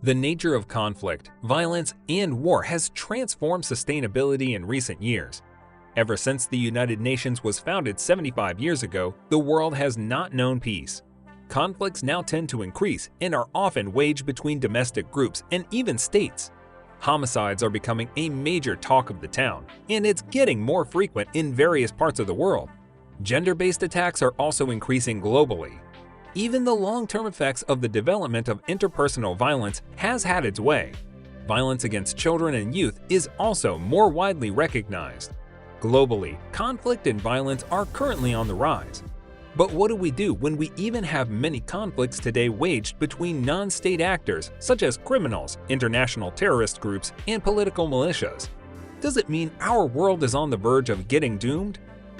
The nature of conflict, violence, and war has transformed sustainability in recent years. Ever since the United Nations was founded 75 years ago, the world has not known peace. Conflicts now tend to increase and are often waged between domestic groups and even states. Homicides are becoming a major talk of the town, and it's getting more frequent in various parts of the world. Gender-based attacks are also increasing globally. Even the long-term effects of the development of interpersonal violence has had its way. Violence against children and youth is also more widely recognized. Globally, conflict and violence are currently on the rise. But what do we do when we even have many conflicts today waged between non-state actors such as criminals, international terrorist groups, and political militias? Does it mean our world is on the verge of getting doomed?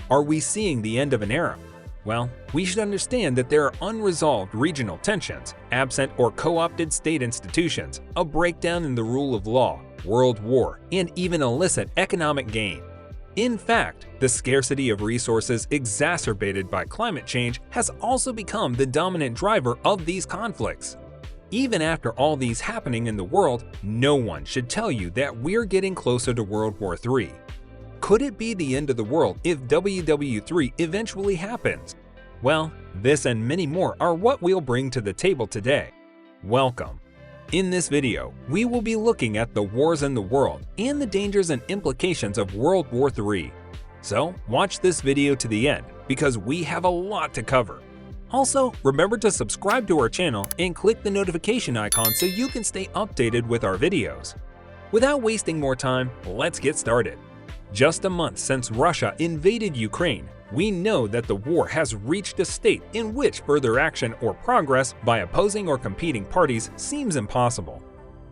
Are we seeing the end of an era? Well, we should understand that there are unresolved regional tensions, absent or co-opted state institutions, a breakdown in the rule of law, world war, and even illicit economic gain. In fact, the scarcity of resources exacerbated by climate change has also become the dominant driver of these conflicts. Even after all these happening in the world, no one should tell you that we're getting closer to World War III. Could it be the end of the world if WW3 eventually happens? Well, this and many more are what we'll bring to the table today. Welcome! In this video, we will be looking at the wars in the world and the dangers and implications of World War III. So watch this video to the end because we have a lot to cover. Also, remember to subscribe to our channel and click the notification icon so you can stay updated with our videos. Without wasting more time, let's get started. Just a month since Russia invaded Ukraine, we know that the war has reached a state in which further action or progress by opposing or competing parties seems impossible.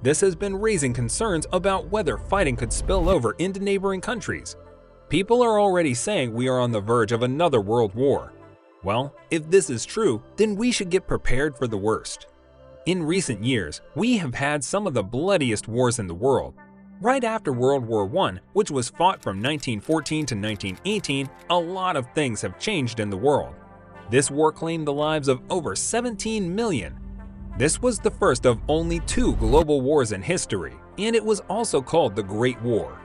This has been raising concerns about whether fighting could spill over into neighboring countries. People are already saying we are on the verge of another world war. Well, if this is true, then we should get prepared for the worst. In recent years, we have had some of the bloodiest wars in the world. Right after World War I, which was fought from 1914 to 1918, a lot of things have changed in the world. This war claimed the lives of over 17 million. This was the first of only 2 global wars in history, and it was also called the Great War.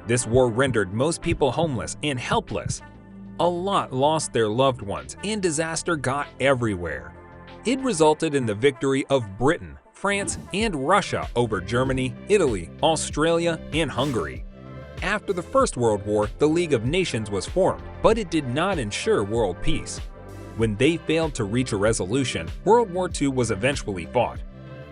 This war rendered most people homeless and helpless. A lot lost their loved ones, and disaster got everywhere. It resulted in the victory of Britain, France, and Russia over Germany, Italy, Australia, and Hungary. After the First World War, the League of Nations was formed, but it did not ensure world peace. When they failed to reach a resolution, World War II was eventually fought.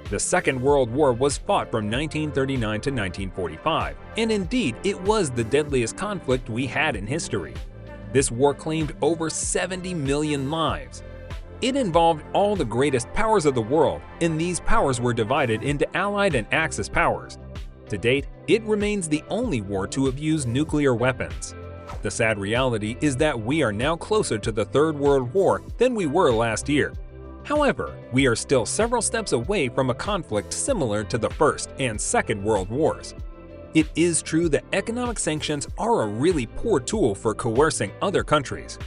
The Second World War was fought from 1939 to 1945, and indeed it was the deadliest conflict we had in history. This war claimed over 70 million lives. It involved all the greatest powers of the world, and these powers were divided into Allied and Axis powers. To date, it remains the only war to have used nuclear weapons. The sad reality is that we are now closer to the Third World War than we were last year. However, we are still several steps away from a conflict similar to the First and Second World Wars. It is true that economic sanctions are a really poor tool for coercing other countries.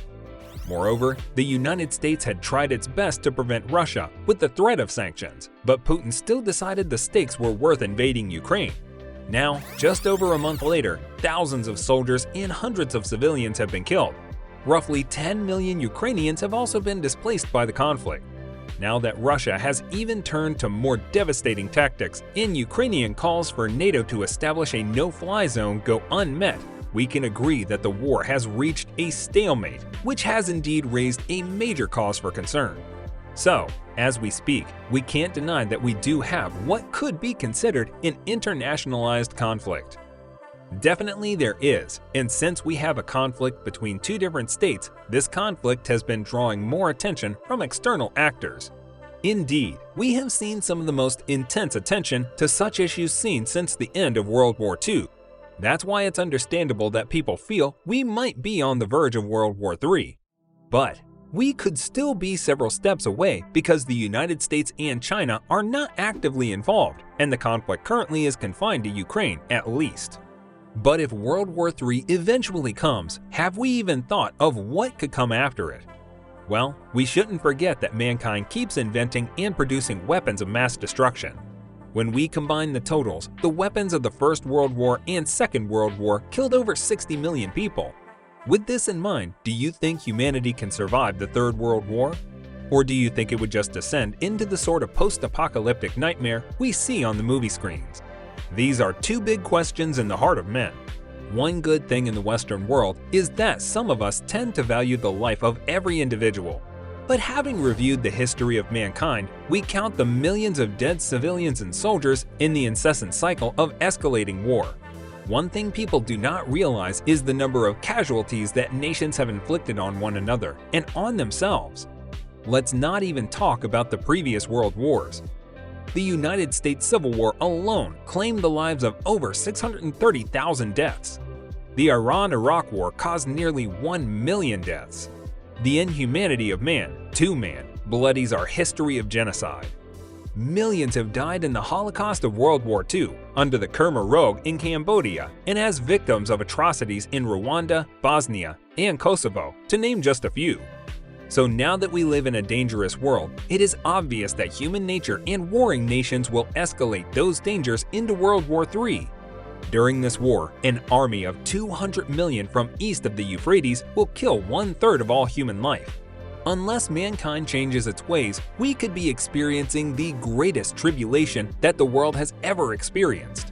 Moreover, the United States had tried its best to prevent Russia with the threat of sanctions, but Putin still decided the stakes were worth invading Ukraine. Now, just over a month later, thousands of soldiers and hundreds of civilians have been killed. Roughly 10 million Ukrainians have also been displaced by the conflict. Now that Russia has even turned to more devastating tactics and Ukrainian calls for NATO to establish a no-fly zone go unmet, we can agree that the war has reached a stalemate, which has indeed raised a major cause for concern. So, as we speak, we can't deny that we do have what could be considered an internationalized conflict. Definitely there is, and since we have a conflict between 2 different states, this conflict has been drawing more attention from external actors. Indeed, we have seen some of the most intense attention to such issues seen since the end of World War II. That's why it's understandable that people feel we might be on the verge of World War III. But we could still be several steps away because the United States and China are not actively involved, and the conflict currently is confined to Ukraine at least. But if World War III eventually comes, have we even thought of what could come after it? Well, we shouldn't forget that mankind keeps inventing and producing weapons of mass destruction. When we combine the totals, the weapons of the First World War and Second World War killed over 60 million people. With this in mind, do you think humanity can survive the Third World War? Or do you think it would just descend into the sort of post-apocalyptic nightmare we see on the movie screens? These are two big questions in the heart of men. One good thing in the Western world is that some of us tend to value the life of every individual. But having reviewed the history of mankind, we count the millions of dead civilians and soldiers in the incessant cycle of escalating war. One thing people do not realize is the number of casualties that nations have inflicted on one another and on themselves. Let's not even talk about the previous world wars. The United States Civil War alone claimed the lives of over 630,000 deaths. The Iran-Iraq War caused nearly 1 million deaths. The inhumanity of man to man bloodies our history of genocide. Millions have died in the Holocaust of World War II under the Khmer Rouge in Cambodia and as victims of atrocities in Rwanda, Bosnia, and Kosovo, to name just a few. So now that we live in a dangerous world, it is obvious that human nature and warring nations will escalate those dangers into World War III. During this war, an army of 200 million from east of the Euphrates will kill 1/3 of all human life. Unless mankind changes its ways, we could be experiencing the greatest tribulation that the world has ever experienced.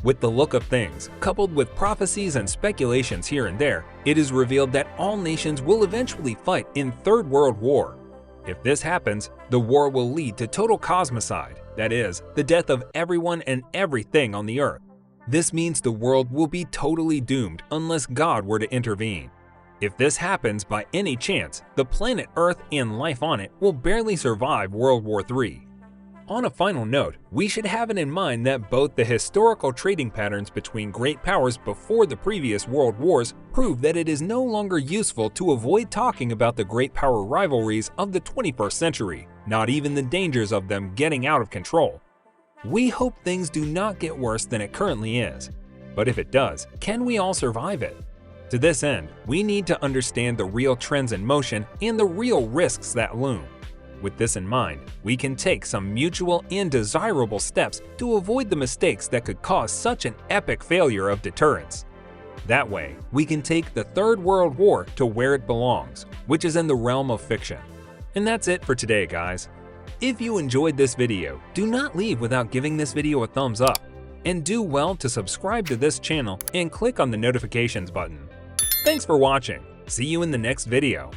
With the look of things, coupled with prophecies and speculations here and there, it is revealed that all nations will eventually fight in Third World War. If this happens, the war will lead to total cosmicide, that is, the death of everyone and everything on the earth. This means the world will be totally doomed unless God were to intervene. If this happens by any chance, the planet Earth and life on it will barely survive World War III. On a final note, we should have it in mind that both the historical trading patterns between great powers before the previous world wars prove that it is no longer useful to avoid talking about the great power rivalries of the 21st century, not even the dangers of them getting out of control. We hope things do not get worse than it currently is. But if it does, can we all survive it? To this end, we need to understand the real trends in motion and the real risks that loom. With this in mind, we can take some mutual and desirable steps to avoid the mistakes that could cause such an epic failure of deterrence. That way, we can take the Third World War to where it belongs, which is in the realm of fiction. And that's it for today, guys. If you enjoyed this video, do not leave without giving this video a thumbs up. And do well to subscribe to this channel and click on the notifications button. Thanks for watching. See you in the next video.